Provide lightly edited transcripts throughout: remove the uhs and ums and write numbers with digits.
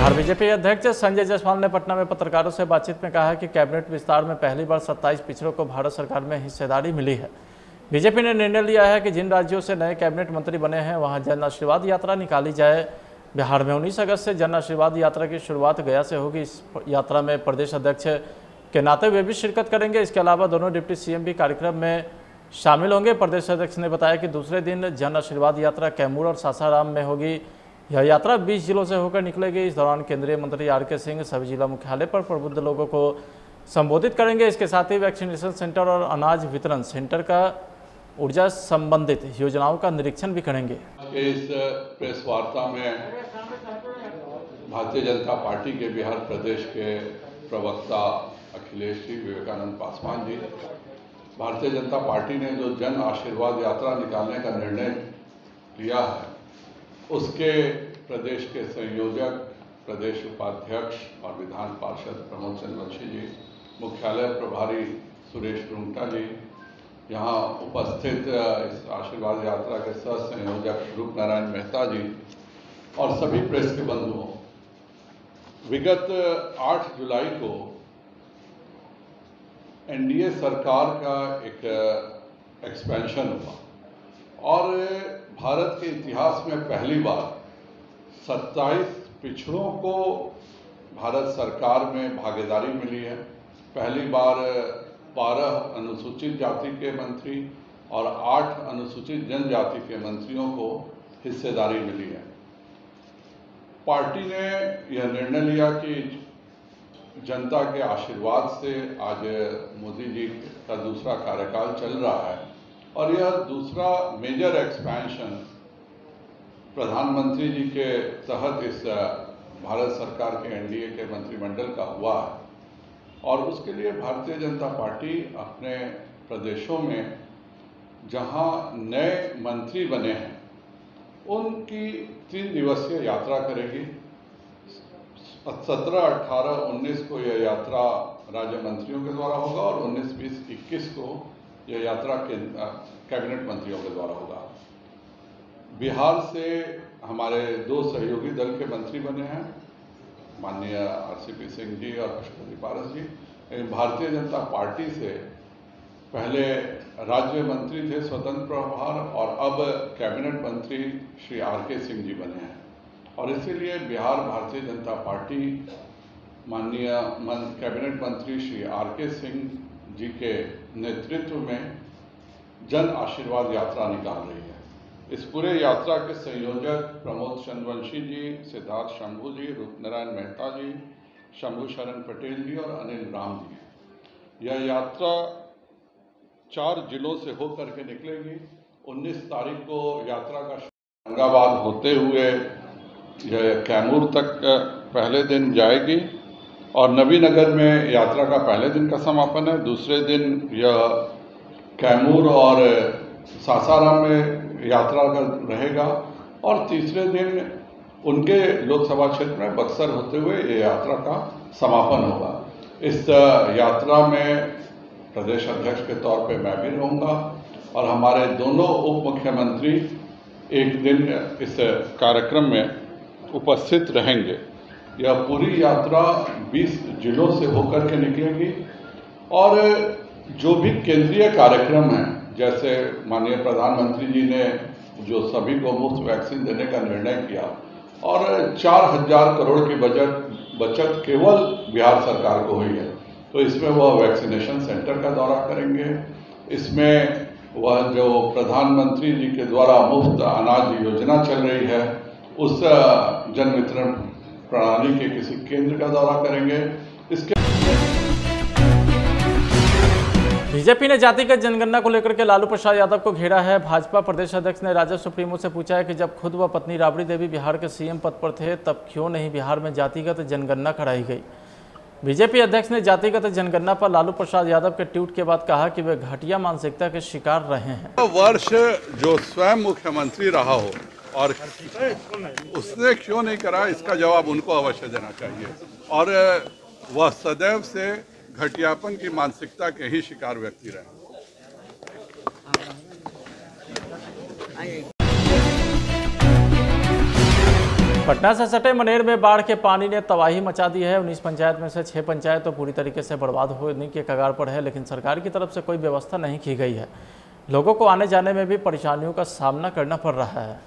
Bihar BJP अध्यक्ष संजय जायसवाल ने पटना में पत्रकारों से बातचीत में कहा कि कैबिनेट विस्तार में पहली बार 27 पिछड़ों को भारत सरकार में हिस्सेदारी मिली है। बीजेपी ने निर्णय लिया है कि जिन राज्यों से नए कैबिनेट मंत्री बने हैं वहां जन आशीर्वाद यात्रा निकाली जाए। बिहार में 19 अगस्त से जन आशीर्वाद यात्रा की शुरुआत गया से होगी। इस यात्रा में प्रदेश अध्यक्ष के नाते वे भी शिरकत करेंगे। इसके अलावा दोनों डिप्टी सीएम भी कार्यक्रम में शामिल होंगे। प्रदेश अध्यक्ष ने बताया कि दूसरे दिन जन आशीर्वाद यात्रा कैमूर और सासाराम में होगी। यह यात्रा 20 जिलों से होकर निकलेगी। इस दौरान केंद्रीय मंत्री आर.के. सिंह सभी जिला मुख्यालय पर प्रबुद्ध लोगों को संबोधित करेंगे। इसके साथ ही वैक्सीनेशन सेंटर और अनाज वितरण सेंटर का ऊर्जा संबंधित योजनाओं का निरीक्षण भी करेंगे। इस प्रेस वार्ता में भारतीय जनता पार्टी के बिहार प्रदेश के प्रवक्ता अखिलेश जी, विवेकानंद पासवान जी, भारतीय जनता पार्टी ने जो जन आशीर्वाद यात्रा निकालने का निर्णय लिया है उसके प्रदेश के संयोजक, प्रदेश उपाध्यक्ष और विधान पार्षद प्रमोद चंद्रवंशी जी, मुख्यालय प्रभारी सुरेश रुंगटा जी, यहाँ उपस्थित इस आशीर्वाद यात्रा के सह संयोजक रूप नारायण मेहता जी और सभी प्रेस के बंधुओं, विगत 8 जुलाई को एनडीए सरकार का एक एक्सपेंशन हुआ और भारत के इतिहास में पहली बार 27 पिछड़ों को भारत सरकार में भागीदारी मिली है। पहली बार 12 अनुसूचित जाति के मंत्री और 8 अनुसूचित जनजाति के मंत्रियों को हिस्सेदारी मिली है। पार्टी ने यह निर्णय लिया कि जनता के आशीर्वाद से आज मोदी जी का दूसरा कार्यकाल चल रहा है और यह दूसरा मेजर एक्सपेंशन प्रधानमंत्री जी के तहत इस भारत सरकार के एनडीए के मंत्रिमंडल का हुआ है और उसके लिए भारतीय जनता पार्टी अपने प्रदेशों में जहां नए मंत्री बने हैं उनकी 3 दिवसीय यात्रा करेगी। 17, 18, 19 को यह यात्रा राज्य मंत्रियों के द्वारा होगा और 19, 20, 21 को यह यात्रा कैबिनेट मंत्रियों के द्वारा होगा। बिहार से हमारे 2 सहयोगी दल के मंत्री बने हैं, माननीय आर.सी.पी. सिंह जी और पशुपति पारस जी। भारतीय जनता पार्टी से पहले राज्य मंत्री थे स्वतंत्र प्रभार और अब कैबिनेट मंत्री श्री आर.के. सिंह जी बने हैं और इसीलिए बिहार भारतीय जनता पार्टी माननीय कैबिनेट मंत्री श्री आर.के. सिंह जी के नेतृत्व में जन आशीर्वाद यात्रा निकाल रही है। इस पूरे यात्रा के संयोजक प्रमोद चंद्रवंशी जी, सिद्धार्थ शंभू जी, रूपनारायण मेहता जी, शंभू शरण पटेल जी और अनिल राम जी हैं। यह यात्रा 4 जिलों से होकर के निकलेगी। 19 तारीख को यात्रा का औरंगाबाद होते हुए यह कैमूर तक पहले दिन जाएगी और नबीनगर में यात्रा का पहले दिन का समापन है। दूसरे दिन यह कैमूर और सासाराम में यात्रा का रहेगा और तीसरे दिन उनके लोकसभा क्षेत्र में बक्सर होते हुए ये यात्रा का समापन होगा। इस यात्रा में प्रदेश अध्यक्ष के तौर पे मैं भी रहूँगा और हमारे दोनों उप मुख्यमंत्री एक दिन इस कार्यक्रम में उपस्थित रहेंगे। यह पूरी यात्रा 20 जिलों से होकर के निकलेगी और जो भी केंद्रीय कार्यक्रम हैं, जैसे माननीय प्रधानमंत्री जी ने जो सभी को मुफ्त वैक्सीन देने का निर्णय किया और 4000 करोड़ की बचत केवल बिहार सरकार को हुई है, तो इसमें वह वैक्सीनेशन सेंटर का दौरा करेंगे। इसमें वह जो प्रधानमंत्री जी के द्वारा मुफ्त अनाज योजना चल रही है उस जन वितरण प्रणाली के किसी केंद्र का दौरा करेंगे। इसके बीजेपी ने जातिगत जनगणना को लेकर के लालू प्रसाद यादव को घेरा है। भाजपा प्रदेश अध्यक्ष ने राजद सुप्रीमो से पूछा है कि जब खुद व पत्नी राबड़ी देवी बिहार के सीएम पद पर थे तब क्यों नहीं बिहार में जातिगत जनगणना कराई गई। बीजेपी अध्यक्ष ने जातिगत जनगणना पर लालू प्रसाद यादव के ट्वीट के बाद कहा कि वे घटिया मानसिकता के शिकार रहे हैं। वर्ष जो स्वयं मुख्यमंत्री रहा हो और उसने क्यों नहीं करा, इसका जवाब उनको अवश्य देना चाहिए और वह सदैव से घटियापन की मानसिकता के ही शिकार व्यक्ति रहे। पटना से सटे मनेर में बाढ़ के पानी ने तबाही मचा दी है। 19 पंचायत में से 6 पंचायत तो पूरी तरीके से बर्बाद होने के कगार पर है, लेकिन सरकार की तरफ से कोई व्यवस्था नहीं की गई है। लोगों को आने जाने में भी परेशानियों का सामना करना पड़ रहा है।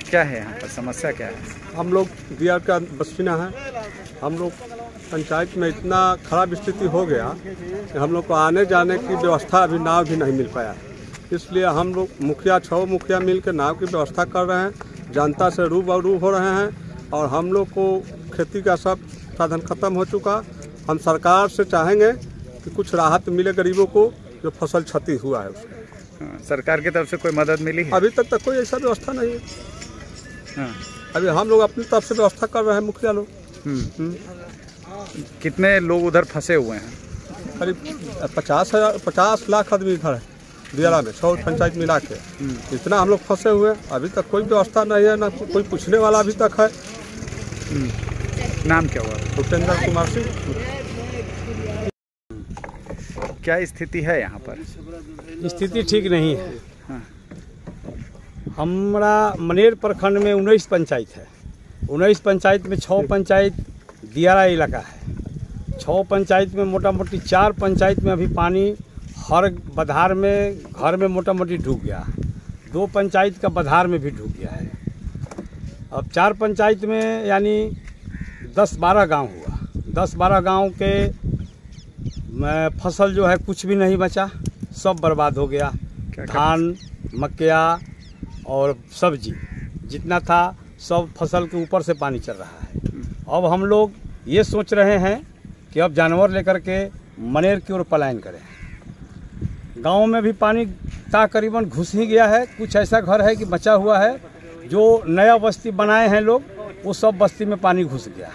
क्या है यहाँ पर समस्या क्या है? हम लोग बिहार का बसिना है। हम लोग पंचायत में इतना खराब स्थिति हो गया कि हम लोग को आने जाने की व्यवस्था अभी नाव भी नहीं मिल पाया। इसलिए हम लोग मुखिया 6 मुखिया मिलकर नाव की व्यवस्था कर रहे हैं। जनता से रूबरू हो रहे हैं और हम लोग को खेती का सब साधन खत्म हो चुका। हम सरकार से चाहेंगे कि कुछ राहत मिले गरीबों को जो फसल क्षति हुआ है उसको। सरकार की तरफ से कोई मदद मिली है? अभी तक कोई ऐसा व्यवस्था नहीं है। अभी हम लोग अपनी तरफ से व्यवस्था कर रहे हैं, मुखिया लोग। कितने लोग उधर फंसे हुए हैं? करीब 50 लाख आदमी इधर है दियारा में, 100 पंचायत मिला के। इतना हम लोग फंसे हुए हैं। अभी तक कोई व्यवस्था नहीं है, ना कोई पूछने वाला अभी तक है। नाम क्या हुआ? भूपेंद्र कुमार सिंह। क्या स्थिति है यहाँ पर? स्थिति ठीक नहीं है। हमारा मनेर प्रखंड में 19 पंचायत है। 19 पंचायत में 6 पंचायत दियारा इलाका है। 6 पंचायत में मोटा मोटी 4 पंचायत में अभी पानी हर बधार में घर में मोटा मोटी ढूक गया। 2 पंचायत का बधार में भी ढूक गया है। अब 4 पंचायत में यानी 10-12 गांव हुआ। 10-12 गांव के फसल जो है कुछ भी नहीं बचा, सब बर्बाद हो गया। धान, मक्या और सब्जी जितना था सब फसल के ऊपर से पानी चल रहा है। अब हम लोग ये सोच रहे हैं कि अब जानवर लेकर के मनेर की ओर पलायन करें। गांव में भी पानी तकरीबन घुस ही गया है। कुछ ऐसा घर है कि बचा हुआ है, जो नया बस्ती बनाए हैं लोग, वो सब बस्ती में पानी घुस गया।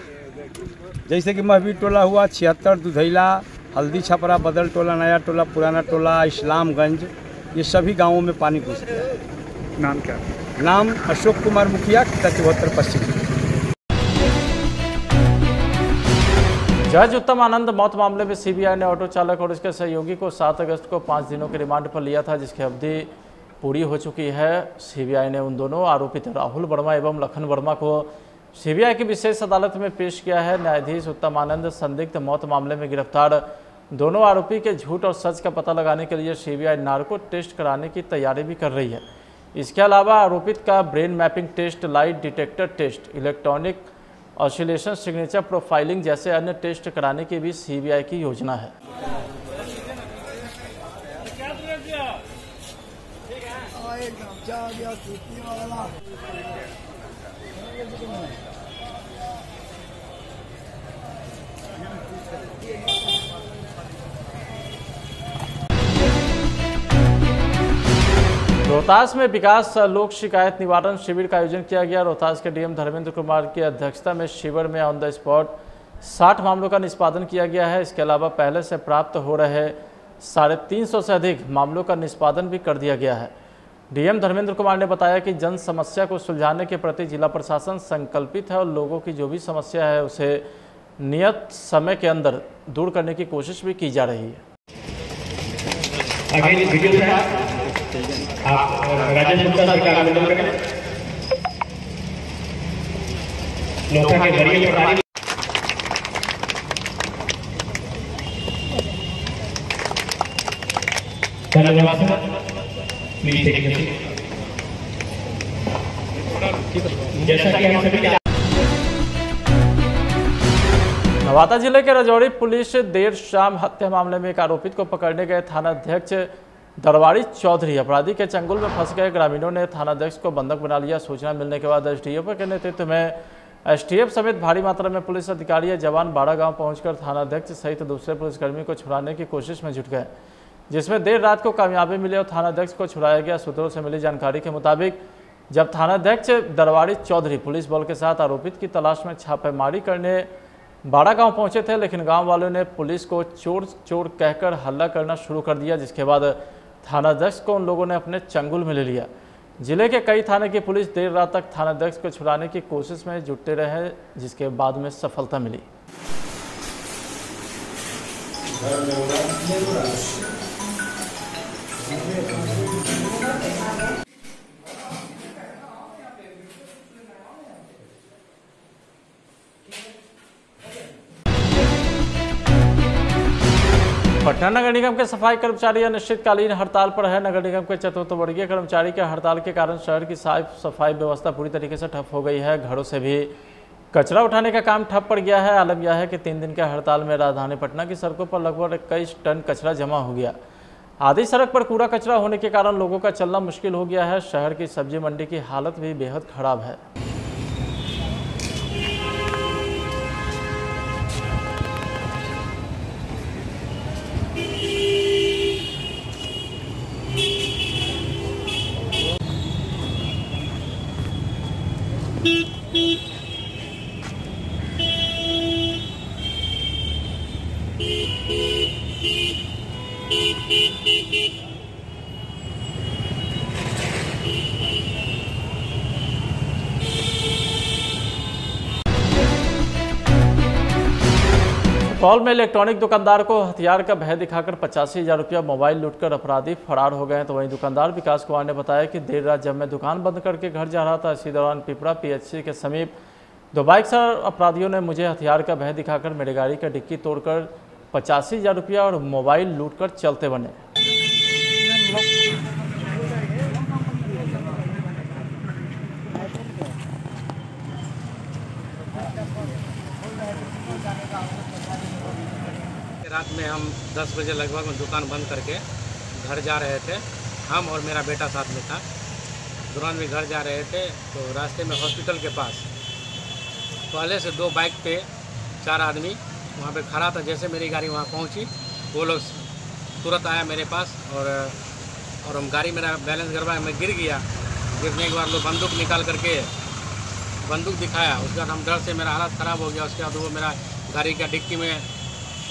जैसे कि महबीर टोला हुआ, 76, दुधैला, हल्दी छपरा, बदल टोला, नया टोला, पुराना टोला, इस्लामगंज, ये सभी गांवों में पानी घुस गया है। नाम क्या? नाम अशोक कुमार मुखिया, 74 पश्चिम। जज उत्तम आनंद मौत मामले में सीबीआई ने ऑटो चालक और उसके सहयोगी को 7 अगस्त को 5 दिनों के रिमांड पर लिया था, जिसकी अवधि पूरी हो चुकी है। सीबीआई ने उन दोनों आरोपित राहुल वर्मा एवं लखन वर्मा को सीबीआई की विशेष अदालत में पेश किया है। न्यायाधीश उत्तम आनंद संदिग्ध मौत मामले में गिरफ्तार दोनों आरोपी के झूठ और सच का पता लगाने के लिए सीबीआई नार्को टेस्ट कराने की तैयारी भी कर रही है। इसके अलावा आरोपित का brain mapping test, light detector test, electronic oscillation signature profiling जैसे अन्य टेस्ट कराने की भी सीबीआई की योजना है। रोहतास में विकास लोक शिकायत निवारण शिविर का आयोजन किया गया। रोहतास के डीएम धर्मेंद्र कुमार की अध्यक्षता में शिविर में ऑन द स्पॉट 60 मामलों का निष्पादन किया गया है। इसके अलावा पहले से प्राप्त हो रहे 350 से अधिक मामलों का निष्पादन भी कर दिया गया है। डीएम धर्मेंद्र कुमार ने बताया कि जन समस्या को सुलझाने के प्रति जिला प्रशासन संकल्पित है और लोगों की जो भी समस्या है उसे नियत समय के अंदर दूर करने की कोशिश भी की जा रही है। आप राजेंद्र गुप्ता सर का आवेदन करें। लोका के वरीय प्रभारी धन्यवाद sir. Please take your seat. जैसा कि हम सभी नवादा जिले के रजौरी पुलिस देर शाम हत्या मामले में एक आरोपित को पकड़ने गए थानाध्यक्ष दरबारी चौधरी अपराधी के चंगुल में फंस गए। ग्रामीणों ने थानाध्यक्ष को बंधक बना लिया। सूचना मिलने के बाद एसडीएफ के नेतृत्व में एसटीएफ समेत भारी मात्रा में पुलिस अधिकारी जवान बाड़ा गांव पहुंचकर थानाध्यक्ष सहित दूसरे पुलिसकर्मी को छुड़ाने की कोशिश में जुट गए, जिसमें देर रात को कामयाबी मिली और थानाध्यक्ष को छुड़ाया गया। सूत्रों से मिली जानकारी के मुताबिक जब थानाध्यक्ष दरबारी चौधरी पुलिस बल के साथ आरोपित की तलाश में छापेमारी करने बाड़ा गांव पहुंचे थे, लेकिन गांव वालों ने पुलिस को चोर चोर कहकर हल्ला करना शुरू कर दिया, जिसके बाद थानाध्यक्ष को उन लोगों ने अपने चंगुल में ले लिया। जिले के कई थाने की पुलिस देर रात तक थानाध्यक्ष को छुड़ाने की कोशिश में जुटे रहे, जिसके बाद में सफलता मिली। पटना नगर निगम के सफाई कर्मचारी अनिश्चितकालीन हड़ताल पर है। नगर निगम के चतुर्थ वर्गीय कर्मचारी के हड़ताल के कारण शहर की साफ सफाई व्यवस्था पूरी तरीके से ठप हो गई है। घरों से भी कचरा उठाने का काम ठप पड़ गया है। आलम यह है कि 3 दिन के हड़ताल में राजधानी पटना की सड़कों पर लगभग 21 टन कचरा जमा हो गया। आधी सड़क पर कूड़ा कचरा होने के कारण लोगों का चलना मुश्किल हो गया है। शहर की सब्जी मंडी की हालत भी बेहद खराब है। सुपौल में इलेक्ट्रॉनिक दुकानदार को हथियार का भय दिखाकर 85,000 रुपया मोबाइल लूटकर अपराधी फरार हो गए हैं। तो वहीं दुकानदार विकास कुमार ने बताया कि देर रात जब मैं दुकान बंद करके घर जा रहा था, इसी दौरान पिपरा PHC के समीप 2 बाइक सवार अपराधियों ने मुझे हथियार का भय दिखाकर मेरी गाड़ी का डिक्की तोड़कर 85,000 रुपया और मोबाइल लूटकर चलते बने। रात में हम 10 बजे लगभग में दुकान बंद करके घर जा रहे थे। हम और मेरा बेटा साथ में था। दौरान में घर जा रहे थे तो रास्ते में हॉस्पिटल के पास पहले से 2 बाइक पे 4 आदमी वहाँ पे खड़ा था। जैसे मेरी गाड़ी वहाँ पहुँची, वो लोग तुरंत आया मेरे पास और हम गाड़ी मेरा बैलेंस गड़बड़ा, मैं गिर गया। गिरने के बाद लोग बंदूक निकाल करके बंदूक दिखाया। उसके बाद हम डर से मेरा हालत ख़राब हो गया। उसके बाद वो मेरा गाड़ी का डिक्की में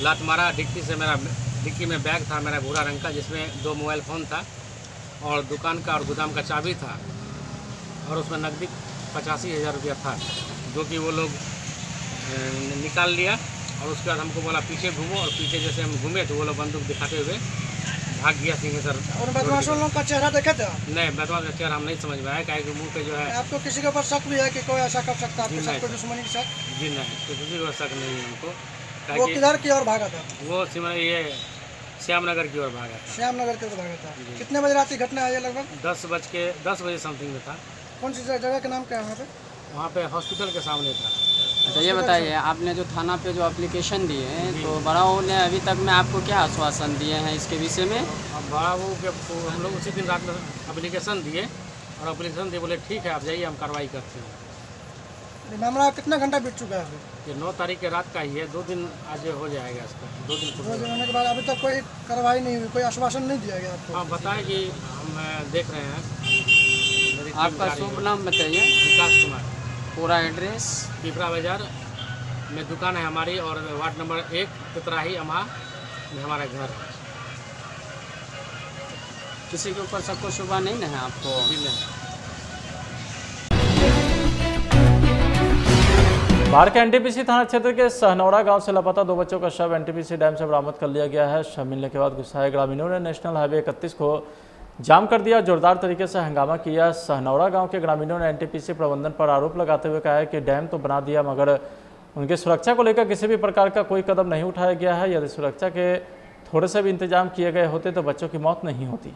लात मारा। डिक्की में बैग था मेरा भूरा रंग का, जिसमें 2 मोबाइल फ़ोन था और दुकान का और गोदाम का चाबी था और उसमें नकदी 85,000 रुपया था, जो कि वो लोग निकाल लिया। और उसके बाद हमको बोला पीछे घूमो, और पीछे जैसे हम घूमे तो वो लोग बंदूक दिखाते हुए भाग गया सिंहेश्वर। और बदमाशों लोग का चेहरा देखे थे? नहीं, बदमाश का चेहरा हम नहीं समझ में आया, क्या मुँह पे जो है। आपको किसी के ऊपर शक भी है कि कोई ऐसा कर सकता है, आपके साथ दुश्मनी की शक? जी नहीं, किसी को शक नहीं है हमको। वो किधर की ओर भागा था? वो ये श्यामनगर की ओर भागा था। श्यामनगर की ओर भागा था। कितने बजे रात की घटना है ये? लगभग 10 बजे समथिंग में था। कौन सी जगह का नाम क्या है वहाँ पे? वहाँ पे हॉस्पिटल के सामने था। अच्छा, ये बताइए, आपने जो थाना पे जो एप्लीकेशन दिए हैं, तो बड़ाओं ने अभी तक में आपको क्या आश्वासन दिए हैं इसके विषय में? अब बड़ाओं के हम लोग उसी दिन रात में एप्लीकेशन दिए और एप्लीकेशन दिए, बोले ठीक है आप जाइए, हम कार्रवाई करते हैं। मामला कितना घंटा बीत चुका है? ये 9 तारीख के रात का ही है। 2 दिन आज हो जाएगा इसका। 2 दिन होने के बाद अभी तक कोई कार्रवाई नहीं हुई, कोई आश्वासन नहीं दिया गया आपको? हाँ, बताए कि हम देख रहे हैं। आपका शुभ नाम बताइए। विकास कुमार। पूरा एड्रेस? पिपरा बाजार में दुकान है हमारी और वार्ड नंबर 1 पिपराही अमा में हमारा घर है। किसी के ऊपर सबको शुभ नहीं है आपको? जी नहीं। बाढ़ के NTPC थाना क्षेत्र के सहनौरा गांव से लापता 2 बच्चों का शव NTPC डैम से बरामद कर लिया गया है। शव मिलने के बाद गुस्साए ग्रामीणों ने नेशनल हाईवे 31 को जाम कर दिया, जोरदार तरीके से हंगामा किया। सहनौरा गांव के ग्रामीणों ने NTPC प्रबंधन पर आरोप लगाते हुए कहा है कि डैम तो बना दिया, मगर उनकी सुरक्षा को लेकर किसी भी प्रकार का कोई कदम नहीं उठाया गया है। यदि सुरक्षा के थोड़े से भी इंतजाम किए गए होते तो बच्चों की मौत नहीं होती।